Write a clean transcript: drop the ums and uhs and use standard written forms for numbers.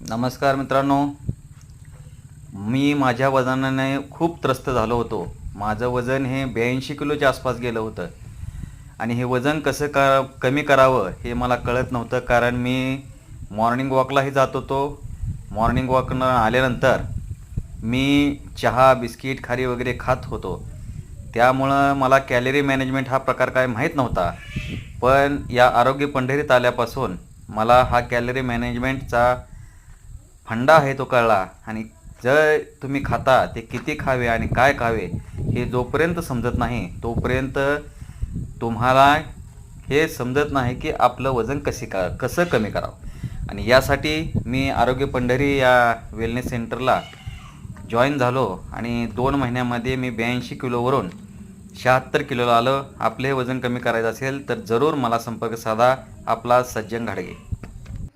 नमस्कार मित्रांनो, मी माझ्या वजनाने खूप त्रस्त झालो होतो. माझं वजन हे 82 किलोच्या आसपास गेलं होतं आणि हे वजन कसं कमी करावं हे मला कळत नव्हतं. कारण मी मॉर्निंग वॉकलाही जात होतो. मॉर्निंग वॉकनं आल्यानंतर मी चहा, बिस्किट, खारी वगैरे खात होतो. त्यामुळं मला कॅलरी मॅनेजमेंट हा प्रकार काय माहीत नव्हता. पण या आरोग्य पंढरीत आल्यापासून मला हा कॅलरी मॅनेजमेंटचा फंडा आहे तो कळला. आणि जर तुम्ही खाता ते किती खावे आणि काय खावे हे जोपर्यंत समजत नाही तोपर्यंत तुम्हाला हे समजत नाही की आपलं वजन कसं कमी करावं. आणि यासाठी मी आरोग्य पंढरी या वेलनेस सेंटरला जॉईन झालो आणि 2 महिन्यामध्ये मी 82 किलोवरून 76 किलोला आलो. आपले वजन कमी करायचं असेल तर जरूर मला संपर्क साधा. आपला सज्जन घाडगे.